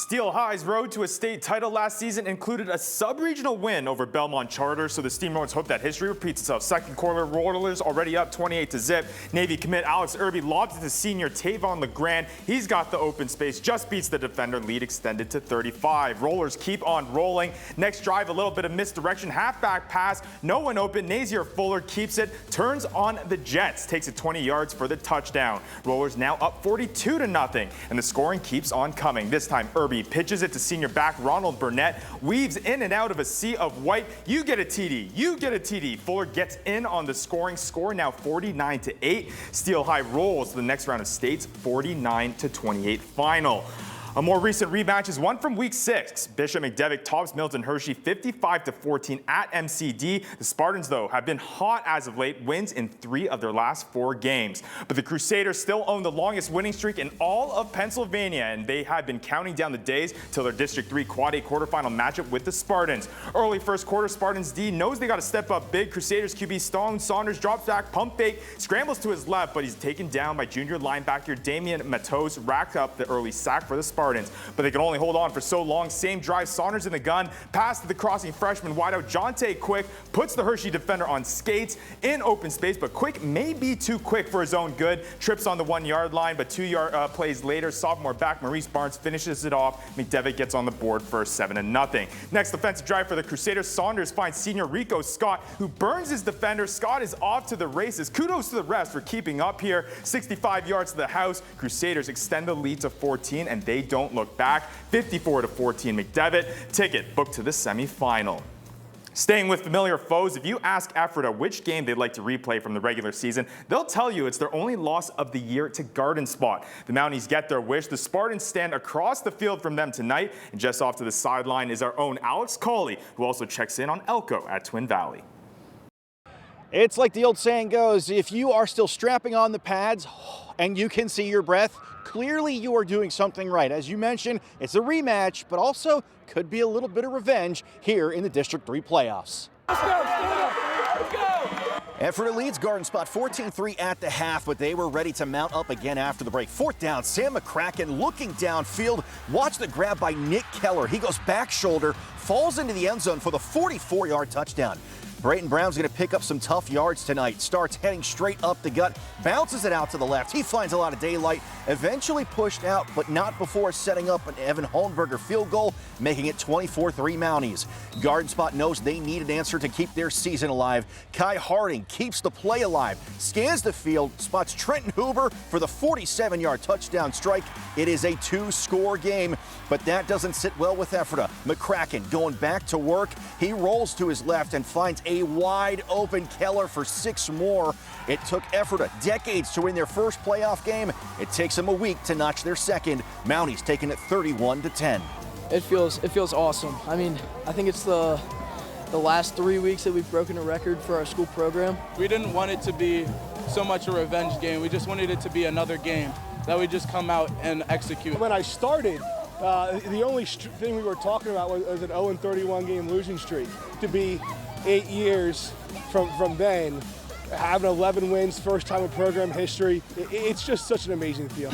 Steel High's road to a state title last season included a sub-regional win over Belmont Charter, so the Steamrollers hope that history repeats itself. Second quarter, Rollers already up 28-0. Navy commit Alex Irby lobs it to senior Tavon LeGrand. He's got the open space, just beats the defender, lead extended to 35. Rollers keep on rolling. Next drive, a little bit of misdirection, halfback pass, no one open. Nazier Fuller keeps it, turns on the Jets, takes it 20 yards for the touchdown. Rollers now up 42-0, and the scoring keeps on coming. This time, Irby pitches it to senior back Ronald Burnett, weaves in and out of a sea of white. You get a TD, you get a TD. Fuller gets in on the scoring score, now 49-8. Steel High rolls to the next round of states, 49-28 final. A more recent rematch is one from week 6. Bishop McDevitt tops Milton Hershey 55-14 at MCD. The Spartans, though, have been hot as of late, wins in 3 of their last 4 games. But the Crusaders still own the longest winning streak in all of Pennsylvania, and they have been counting down the days till their District 3 Quad A quarterfinal matchup with the Spartans. Early first quarter, Spartans D knows they got to step up big. Crusaders QB Stone Saunders drops back, pump fake, scrambles to his left, but he's taken down by junior linebacker Damian Matos, racked up the early sack for the Spartans. But they can only hold on for so long. Same drive, Saunders in the gun, pass to the crossing freshman wideout Jonte Quick, puts the Hershey defender on skates in open space, but Quick may be too quick for his own good. Trips on the 1-yard line, but 2 plays later, sophomore back Maurice Barnes finishes it off. McDevitt gets on the board for 7-0. Next offensive drive for the Crusaders, Saunders finds senior Rico Scott, who burns his defender. Scott is off to the races. Kudos to the refs for keeping up here. 65 yards to the house. Crusaders extend the lead to 14, and they don't look back. 54-14 McDevitt. Ticket booked to the semifinal. Staying with familiar foes, if you ask Ephrata which game they'd like to replay from the regular season, they'll tell you it's their only loss of the year to Garden Spot. The Mounties get their wish. The Spartans stand across the field from them tonight, and just off to the sideline is our own Alex Cawley, who also checks in on Elko at Twin Valley. It's like the old saying goes, if you are still strapping on the pads and you can see your breath, clearly you are doing something right. As you mentioned, it's a rematch, but also could be a little bit of revenge here in the District 3 playoffs. Let's go! Let's go! Ephrata leads Garden Spot 14-3 at the half, but they were ready to mount up again after the break. 4th down, Sam McCracken looking downfield. Watch the grab by Nick Keller. He goes back shoulder, falls into the end zone for the 44-yard touchdown. Brayton Brown's going to pick up some tough yards tonight. Starts heading straight up the gut, bounces it out to the left. He finds a lot of daylight, eventually pushed out, but not before setting up an Evan Holmberger field goal, making it 24-3 Mounties. Garden Spot knows they need an answer to keep their season alive. Kai Harding keeps the play alive, scans the field, spots Trenton Huber for the 47-yard touchdown strike. It is a 2-score game, but that doesn't sit well with Ephrata. McCracken going back to work. He rolls to his left and finds a wide open Keller for 6 more. It took Ephrata decades to win their first playoff game. It takes them a week to notch their second. Mounties taking it 31-10. It feels awesome. I mean, I think it's the last 3 weeks that we've broken a record for our school program. We didn't want it to be so much a revenge game. We just wanted it to be another game that we just come out and execute. When I started, the only thing we were talking about was an 0-31 game losing streak. To be 8 years from then, having 11 wins, first time in program history, it's just such an amazing feel.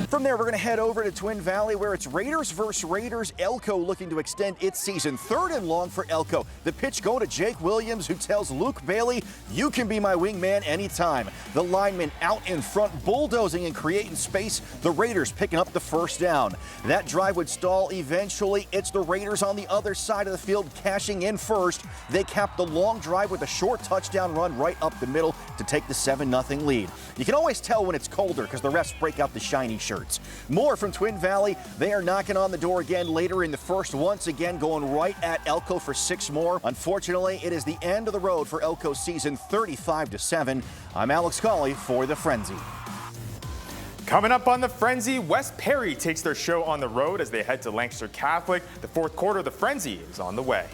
From there, we're going to head over to Twin Valley, where it's Raiders versus Raiders. Elko looking to extend its season. 3rd and long for Elko. The pitch going to Jake Williams, who tells Luke Bailey, you can be my wingman anytime. The lineman out in front, bulldozing and creating space. The Raiders picking up the 1st down. That drive would stall eventually. It's the Raiders on the other side of the field cashing in first. They cap the long drive with a short touchdown run right up the middle to take the 7-0 lead. You can always tell when it's colder because the refs break out the shiny shirts. More from Twin Valley. They are knocking on the door again later in the first, once again going right at Elko for 6 more. Unfortunately, it is the end of the road for Elko's season, 35-7. I'm Alex Cawley for The Frenzy. Coming up on The Frenzy, West Perry takes their show on the road as they head to Lancaster Catholic. The 4th quarter, The Frenzy is on the way.